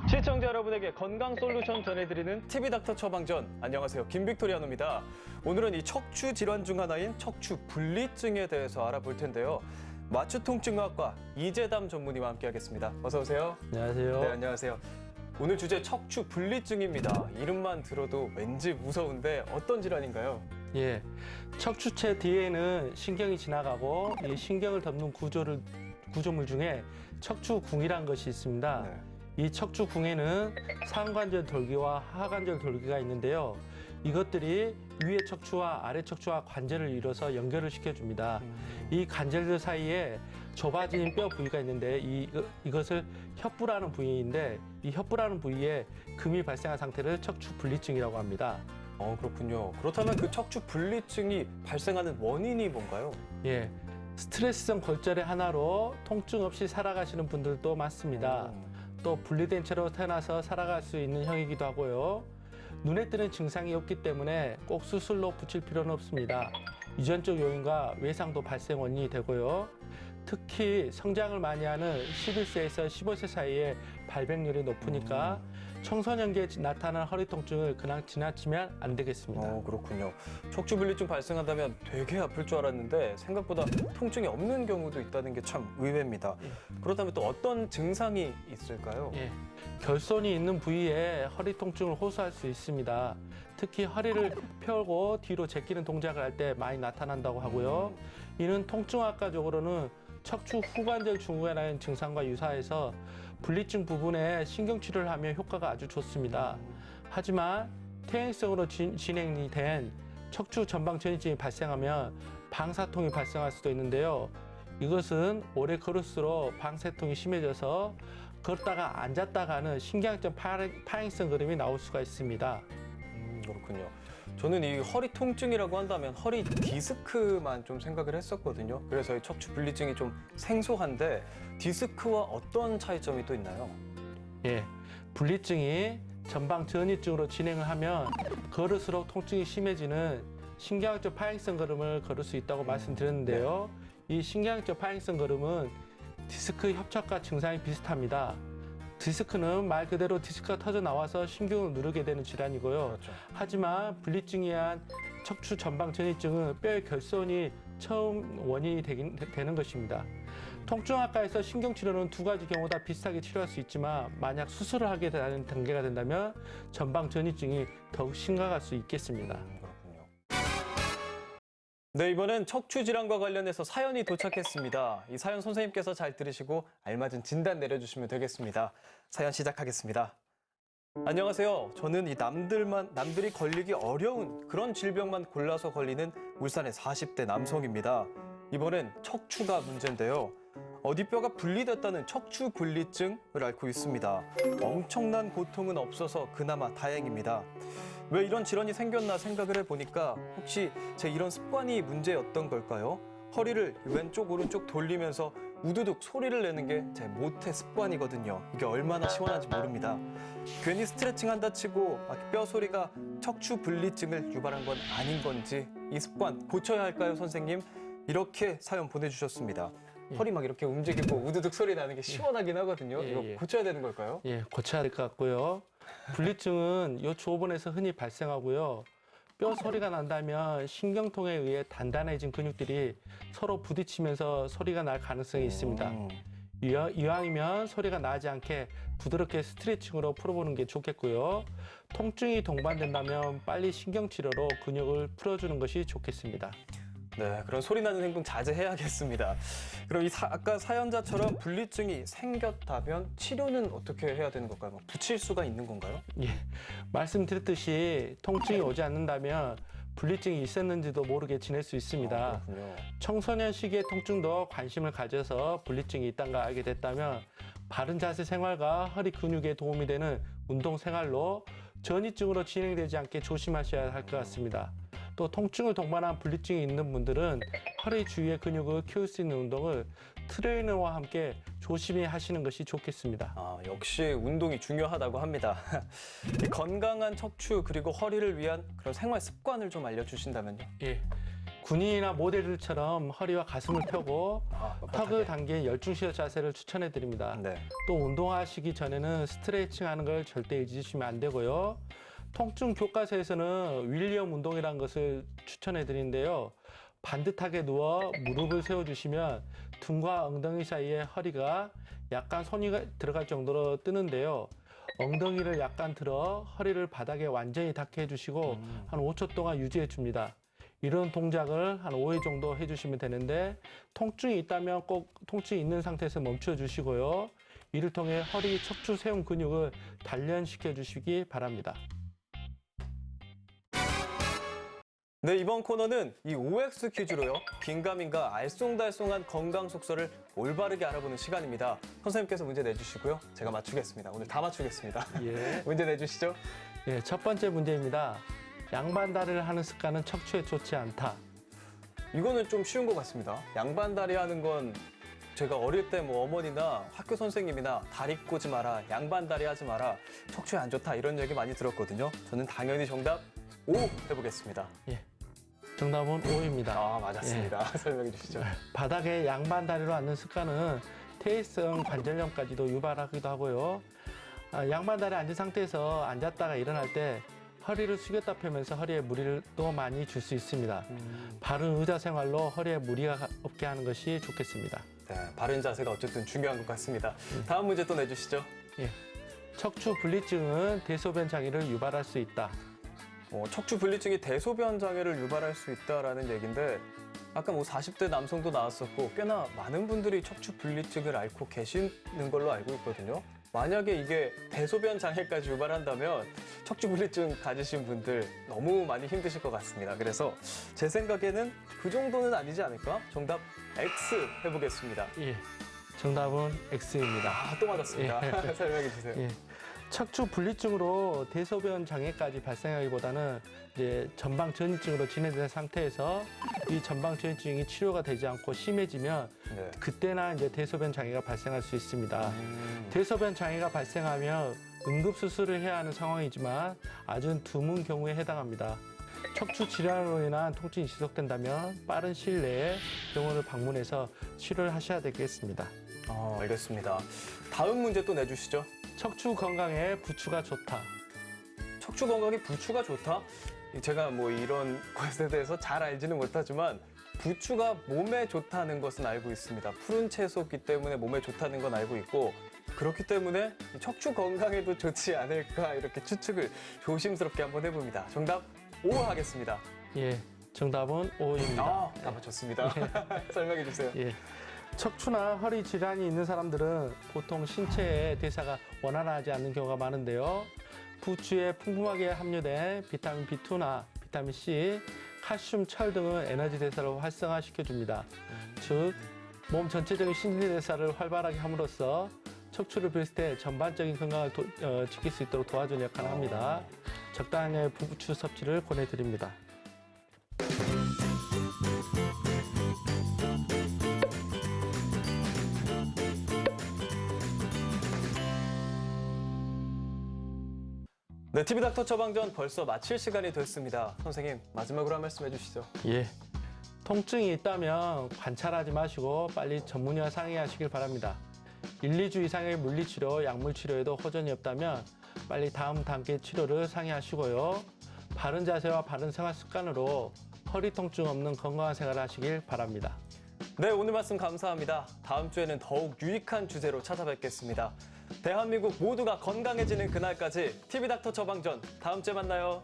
시청자 여러분에게 건강 솔루션 전해드리는 TV닥터 처방전. 안녕하세요, 김빅토리아노입니다. 오늘은 이 척추 질환 중 하나인 척추 분리증에 대해서 알아볼 텐데요. 마취통증학과 이재담 전문의와 함께하겠습니다. 어서 오세요. 안녕하세요. 네, 안녕하세요. 오늘 주제 척추 분리증입니다. 이름만 들어도 왠지 무서운데 어떤 질환인가요? 예, 척추체 뒤에는 신경이 지나가고 이 신경을 덮는 구조물 중에 척추궁이라는 것이 있습니다. 네. 이 척추궁에는 상관절 돌기와 하관절 돌기가 있는데요. 이것들이 위의 척추와 아래 척추와 관절을 이뤄서 연결을 시켜줍니다. 이 관절들 사이에 좁아진 뼈 부위가 있는데 이것을 협부라는 부위인데 이 협부라는 부위에 금이 발생한 상태를 척추 분리증이라고 합니다. 그렇군요. 그렇다면 그 척추 분리증이 발생하는 원인이 뭔가요? 예, 스트레스성 골절의 하나로 통증 없이 살아가시는 분들도 많습니다. 또 분리된 채로 태어나서 살아갈 수 있는 형이기도 하고요. 눈에 띄는 증상이 없기 때문에 꼭 수술로 붙일 필요는 없습니다. 유전적 요인과 외상도 발생 원인이 되고요. 특히 성장을 많이 하는 11세에서 15세 사이에 발병률이 높으니까 청소년기에 나타나는 허리 통증을 그냥 지나치면 안 되겠습니다. 그렇군요. 척추 분리증 발생한다면 되게 아플 줄 알았는데 생각보다 통증이 없는 경우도 있다는 게 참 의외입니다. 그렇다면 또 어떤 증상이 있을까요? 예, 결손이 있는 부위에 허리 통증을 호소할 수 있습니다. 특히 허리를 펴고 뒤로 제끼는 동작을 할 때 많이 나타난다고 하고요. 이는 통증학과적으로는 척추 후관절 증후군이라는 증상과 유사해서 분리증 부분에 신경치료를 하면 효과가 아주 좋습니다. 하지만 퇴행성으로 진행이 된 척추 전방 전이증이 발생하면 방사통이 발생할 수도 있는데요. 이것은 오래 걸을수록 방사통이 심해져서 걷다가 앉았다가 하는 신경적 파행성 그림이 나올 수가 있습니다. 그렇군요. 저는 이 허리 통증이라고 한다면 허리 디스크만 좀 생각을 했었거든요. 그래서 이 척추 분리증이 좀 생소한데 디스크와 어떤 차이점이 또 있나요? 예, 분리증이 전방 전이증으로 진행을 하면 걸을수록 통증이 심해지는 신경학적 파행성 걸음을 걸을 수 있다고 말씀드렸는데요. 이 신경학적 파행성 걸음은 디스크 협착과 증상이 비슷합니다. 디스크는 말 그대로 디스크가 터져 나와서 신경을 누르게 되는 질환이고요. 그렇죠. 하지만 분리증에 의한 척추 전방 전이증은 뼈의 결손이 처음 원인이 되는 것입니다. 통증학과에서 신경치료는 두 가지 경우 다 비슷하게 치료할 수 있지만 만약 수술을 하게 되는 단계가 된다면 전방 전이증이 더욱 심각할 수 있겠습니다. 그렇군요. 네, 이번엔 척추 질환과 관련해서 사연이 도착했습니다. 이 사연 선생님께서 잘 들으시고 알맞은 진단 내려주시면 되겠습니다. 사연 시작하겠습니다. 안녕하세요. 저는 이 남들이 걸리기 어려운 그런 질병만 골라서 걸리는 울산의 40대 남성입니다. 이번엔 척추가 문제인데요. 어디뼈가 분리됐다는 척추 분리증을 앓고 있습니다. 엄청난 고통은 없어서 그나마 다행입니다. 왜 이런 질환이 생겼나 생각을 해보니까 혹시 제 이런 습관이 문제였던 걸까요? 허리를 왼쪽 오른쪽 돌리면서 우두둑 소리를 내는 게 제 모태 습관이거든요. 이게 얼마나 시원한지 모릅니다. 괜히 스트레칭 한다 치고 뼈 소리가 척추 분리증을 유발한 건 아닌 건지 이 습관 고쳐야 할까요, 선생님? 이렇게 사연 보내주셨습니다. 허리 막 이렇게 움직이고 우두둑 소리 나는 게 시원하긴 하거든요. 이거 고쳐야 되는 걸까요? 예, 고쳐야 될 것 같고요. 분리증은 요 주호본에서 흔히 발생하고요. 뼈 소리가 난다면 신경통에 의해 단단해진 근육들이 서로 부딪히면서 소리가 날 가능성이 있습니다. 이왕이면 소리가 나지 않게 부드럽게 스트레칭으로 풀어보는 게 좋겠고요. 통증이 동반된다면 빨리 신경치료로 근육을 풀어주는 것이 좋겠습니다. 네, 그런 소리 나는 행동 자제해야겠습니다. 그럼 아까 사연자처럼 분리증이 생겼다면 치료는 어떻게 해야 되는 걸까요? 뭐 붙일 수가 있는 건가요? 예, 말씀드렸듯이 통증이 오지 않는다면 분리증이 있었는지도 모르게 지낼 수 있습니다. 그렇군요. 청소년 시기의 통증도 관심을 가져서 분리증이 있다는 걸 알게 됐다면 바른 자세 생활과 허리 근육에 도움이 되는 운동 생활로 전이증으로 진행되지 않게 조심하셔야 할 것 같습니다. 또 통증을 동반한 분리증이 있는 분들은 허리 주위의 근육을 키울 수 있는 운동을 트레이너와 함께 조심히 하시는 것이 좋겠습니다. 역시 운동이 중요하다고 합니다. 이 건강한 척추 그리고 허리를 위한 그런 생활 습관을 좀 알려주신다면요. 예. 군인이나 모델들처럼 허리와 가슴을 펴고 턱을 당긴 열중시어 자세를 추천해 드립니다. 네. 또 운동하시기 전에는 스트레칭 하는 걸 절대 잊으시면 안 되고요. 통증 교과서에서는 윌리엄 운동이라는 것을 추천해 드리는데요. 반듯하게 누워 무릎을 세워주시면 등과 엉덩이 사이에 허리가 약간 손이 들어갈 정도로 뜨는데요. 엉덩이를 약간 들어 허리를 바닥에 완전히 닿게 해주시고 한 5초 동안 유지해 줍니다. 이런 동작을 한 5회 정도 해주시면 되는데 통증이 있다면 꼭 통증이 있는 상태에서 멈춰 주시고요. 이를 통해 허리 척추 세움 근육을 단련시켜 주시기 바랍니다. 네, 이번 코너는 이 OX 퀴즈로요. 긴가민가 알쏭달쏭한 건강 속설을 올바르게 알아보는 시간입니다. 선생님께서 문제 내주시고요. 제가 맞추겠습니다. 오늘 다 맞추겠습니다. 예. 문제 내주시죠. 예, 첫 번째 문제입니다. 양반다리를 하는 습관은 척추에 좋지 않다. 이거는 좀 쉬운 것 같습니다. 양반다리 하는 건 제가 어릴 때 뭐 어머니나 학교 선생님이나 다리 꼬지 마라, 양반다리 하지 마라, 척추에 안 좋다 이런 얘기 많이 들었거든요. 저는 당연히 정답 O 해보겠습니다. 예, 정답은 O입니다. 아, 맞았습니다. 설명해 주시죠. 바닥에 양반다리로 앉는 습관은 퇴행성 관절염까지도 유발하기도 하고요. 양반다리에 앉은 상태에서 앉았다가 일어날 때 허리를 숙였다 펴면서 허리에 무리를 또 많이 줄 수 있습니다. 바른 의자 생활로 허리에 무리가 없게 하는 것이 좋겠습니다. 네, 바른 자세가 어쨌든 중요한 것 같습니다. 다음 문제 또 내주시죠. 예, 척추 분리증은 대소변 장애를 유발할 수 있다. 척추 분리증이 대소변 장애를 유발할 수 있다라는 얘기인데 아까 뭐 40대 남성도 나왔었고 꽤나 많은 분들이 척추 분리증을 앓고 계시는 걸로 알고 있거든요. 만약에 이게 대소변 장애까지 유발한다면 척추 분리증 가지신 분들 너무 많이 힘드실 것 같습니다. 그래서 제 생각에는 그 정도는 아니지 않을까? 정답 X 해보겠습니다. 예, 정답은 X입니다. 아, 또 맞았습니다. 예. 설명해 주세요. 예. 척추 분리증으로 대소변 장애까지 발생하기보다는 이제 전방 전이증으로 진행된 상태에서 이 전방 전이증이 치료가 되지 않고 심해지면 네. 그때나 이제 대소변 장애가 발생할 수 있습니다. 대소변 장애가 발생하면 응급 수술을 해야 하는 상황이지만 아주 드문 경우에 해당합니다. 척추 질환으로 인한 통증이 지속된다면 빠른 시일 내에 병원을 방문해서 치료를 하셔야 되겠습니다. 알겠습니다. 다음 문제 또 내주시죠. 척추 건강에 부추가 좋다. 척추 건강에 부추가 좋다? 제가 뭐 이런 것에 대해서 잘 알지는 못하지만 부추가 몸에 좋다는 것은 알고 있습니다. 푸른 채소기 때문에 몸에 좋다는 건 알고 있고 그렇기 때문에 척추 건강에도 좋지 않을까 이렇게 추측을 조심스럽게 한번 해봅니다. 정답 O 하겠습니다. 예, 정답은 O입니다. 다 맞췄습니다. 설명해 주세요. 예. 척추나 허리 질환이 있는 사람들은 보통 신체의 대사가 원활하지 않는 경우가 많은데요. 부추에 풍부하게 함유된 비타민 B2나 비타민 C, 칼슘, 철 등은 에너지 대사를 활성화시켜줍니다. 즉, 몸 전체적인 신진 대사를 활발하게 함으로써 척추를 비롯해 전반적인 건강을 지킬 수 있도록 도와주는 역할을 합니다. 적당한 부추 섭취를 권해드립니다. 네, TV닥터 처방전 벌써 마칠 시간이 됐습니다. 선생님, 마지막으로 한 말씀 해주시죠. 예. 통증이 있다면 관찰하지 마시고 빨리 전문의와 상의하시길 바랍니다. 1, 2주 이상의 물리치료, 약물치료에도 호전이 없다면 빨리 다음 단계 치료를 상의하시고요. 바른 자세와 바른 생활 습관으로 허리 통증 없는 건강한 생활을 하시길 바랍니다. 네, 오늘 말씀 감사합니다. 다음 주에는 더욱 유익한 주제로 찾아뵙겠습니다. 대한민국 모두가 건강해지는 그날까지 TV닥터 처방전 다음 주에 만나요.